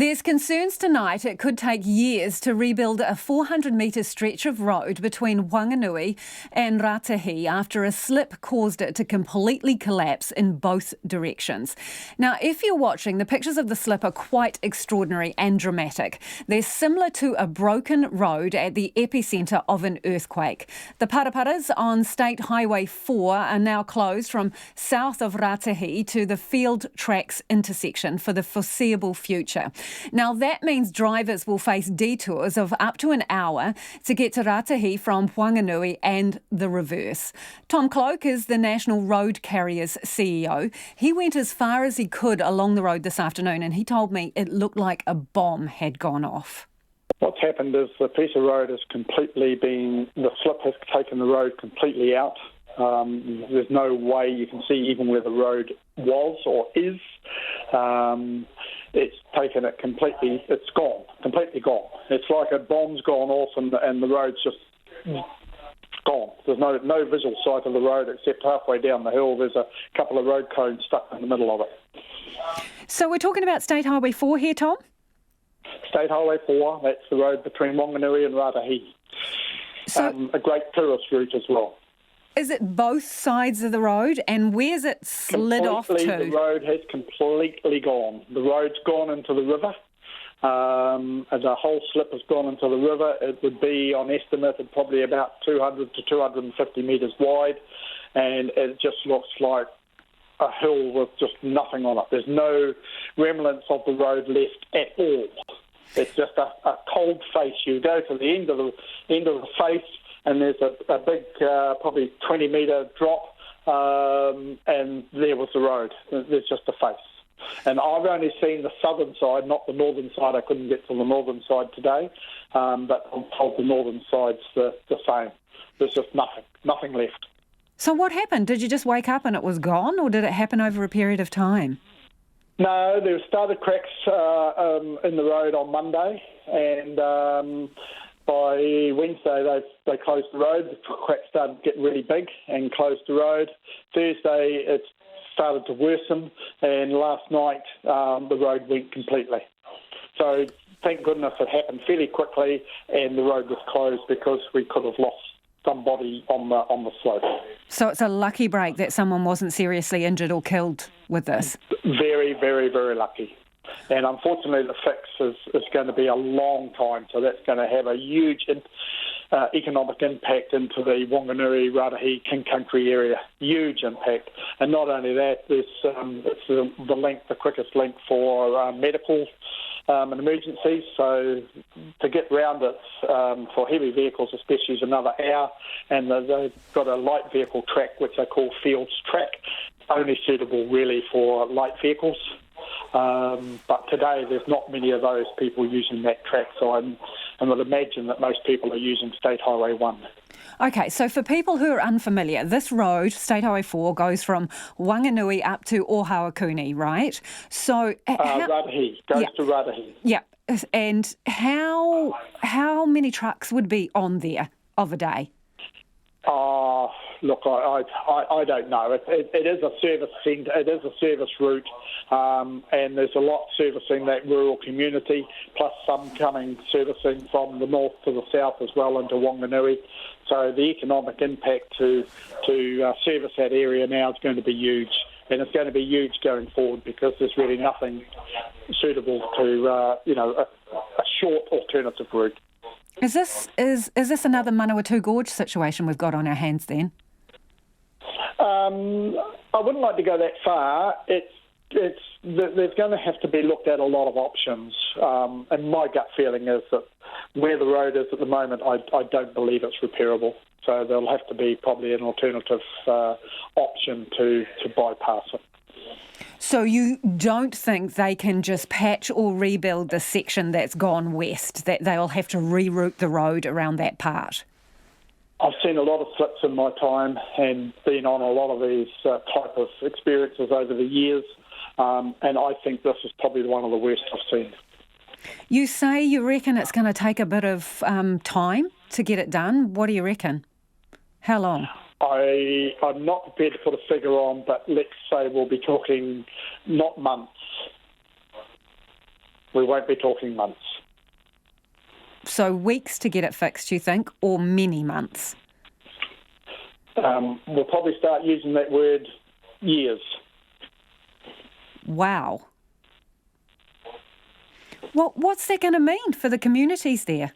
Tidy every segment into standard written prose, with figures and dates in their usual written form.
There's concerns tonight it could take years to rebuild a 400-metre stretch of road between Whanganui and Raetihi after a slip caused it to completely collapse in both directions. Now, if you're watching, the pictures of the slip are quite extraordinary and dramatic. They're similar to a broken road at the epicentre of an earthquake. The Paraparas on State Highway 4 are now closed from south of Raetihi to the Field Tracks intersection for the foreseeable future. Now, that means drivers will face detours of up to an hour to get to Raetihi from Whanganui and the reverse. Tom Cloke is the National Road Carriers CEO. He went as far as he could along the road this afternoon and he told me it looked like a bomb had gone off. What's happened is the piece of road has the slip has taken the road completely out. There's no way you can see even where the road was or is. It's taken it completely, it's gone, completely gone. It's like a bomb's gone off and the road's just gone. There's no visual sight of the road except halfway down the hill there's a couple of road cones stuck in the middle of it. So we're talking about State Highway 4 here, Tom? State Highway 4, that's the road between Whanganui and Raetihi. So, a great tourist route as well. Is it both sides of the road and where's it slid off to? The road has completely gone. The road's gone into the river. And the whole slip has gone into the river. It would be, on estimated, probably about 200 to 250 metres wide. And it just looks like a hill with just nothing on it. There's no remnants of the road left at all. It's just a cold face. You go to the end of the face, and there's a big, probably 20-metre drop, and there was the road. There's just a face. And I've only seen the southern side, not the northern side. I couldn't get to the northern side today, but I'm told the northern side's the same. There's just nothing left. So what happened? Did you just wake up and it was gone, or did it happen over a period of time? No, there started cracks in the road on Monday, and by Wednesday they closed the road. The cracks started getting really big and closed the road. Thursday it started to worsen, and last night the road went completely. So thank goodness it happened fairly quickly, and the road was closed because we could have lost somebody on the slope. So it's a lucky break that someone wasn't seriously injured or killed with this. Very, very, very lucky. And unfortunately the fix is going to be a long time, so that's going to have a huge economic impact into the Whanganui-Raetihi King Country area. Huge impact. And not only that, it's the quickest link for medical and emergencies, so to get round it for heavy vehicles especially is another hour, and they've got a light vehicle track which they call Fields Track, only suitable really for light vehicles, but today there's not many of those people using that track, so I would imagine that most people are using State Highway 1. Okay, so for people who are unfamiliar, this road, State Highway 4, goes from Whanganui up to Whanganui, right? So Raetihi, goes to Raetihi. Yeah, and how many trucks would be on there of a day? Look, I don't know. It is a service centre. It is a service route, and there's a lot servicing that rural community, plus some coming servicing from the north to the south as well into Whanganui. So the economic impact to service that area now is going to be huge, and it's going to be huge going forward because there's really nothing suitable to a short alternative route. Is this another Manawatu Gorge situation we've got on our hands then? I wouldn't like to go that far. There's going to have to be looked at a lot of options, and my gut feeling is that where the road is at the moment, I don't believe it's repairable. So there'll have to be probably an alternative option to bypass it. So you don't think they can just patch or rebuild the section that's gone west, that they'll have to reroute the road around that part? I've seen a lot of slips in my time and been on a lot of these type of experiences over the years, and I think this is probably one of the worst I've seen. You say you reckon it's going to take a bit of time to get it done. What do you reckon? How long? I'm not prepared to put a figure on, but let's say we'll be talking not months. We won't be talking months. So weeks to get it fixed, you think, or many months? We'll probably start using that word years. Wow. What's that going to mean for the communities there?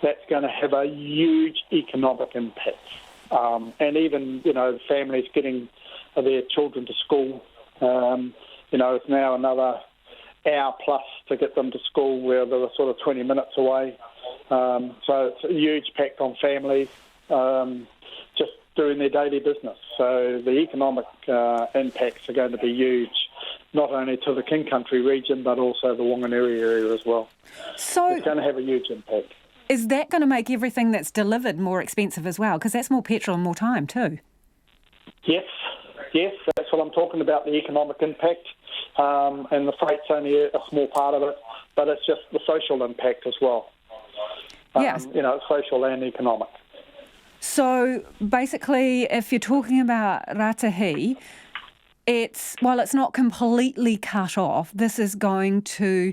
That's going to have a huge economic impact. And even, families getting their children to school. It's now another hour plus to get them to school where they were sort of 20 minutes away. So it's a huge impact on families just doing their daily business. So the economic impacts are going to be huge, not only to the King Country region but also the Whanganui area as well. So it's going to have a huge impact. Is that going to make everything that's delivered more expensive as well? Because that's more petrol and more time too. Yes, that's what I'm talking about, the economic impact. And the freight's only a small part of it, but it's just the social impact as well. Yes. Social and economic. So basically, if you're talking about Raetihi, while it's not completely cut off, this is going to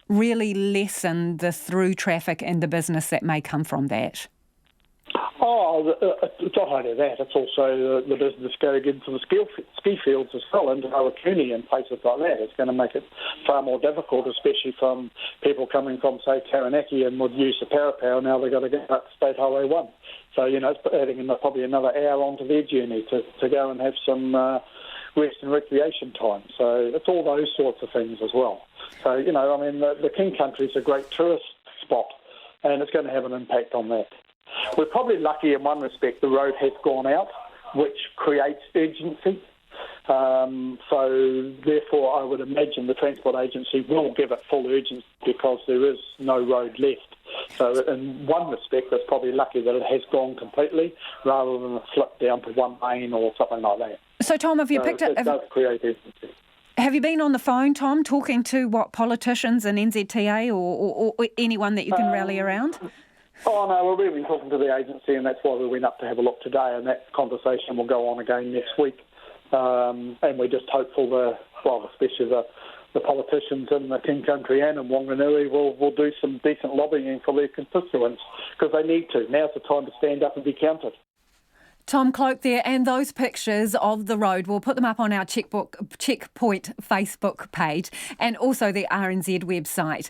really lessen the through traffic and the business that may come from that. It's not only that, it's also the business going into the ski fields as well, into Whanganui and places like that. It's going to make it far more difficult, especially from people coming from, say, Taranaki and would use the Parapara. Now they've got to go up to State Highway 1. So, it's adding probably another hour onto their journey to go and have some rest and recreation time. So it's all those sorts of things as well. So, the King Country is a great tourist spot, and it's going to have an impact on that. We're probably lucky in one respect, the road has gone out, which creates urgency. So therefore, I would imagine the Transport Agency will give it full urgency because there is no road left. So in one respect, it's probably lucky that it has gone completely rather than a slip down to one lane or something like that. So, Tom, have you picked up... It does create urgency. Have you been on the phone, Tom, talking to politicians in NZTA or anyone that you can rally around? Oh, no, we've been talking to the agency, and that's why we went up to have a look today, and that conversation will go on again next week. And we're just hopeful especially the politicians in the King Country and in Whanganui will do some decent lobbying for their constituents, because they need to. Now's the time to stand up and be counted. Tom Cloke there, and those pictures of the road, we'll put them up on our Checkpoint Facebook page and also the RNZ website.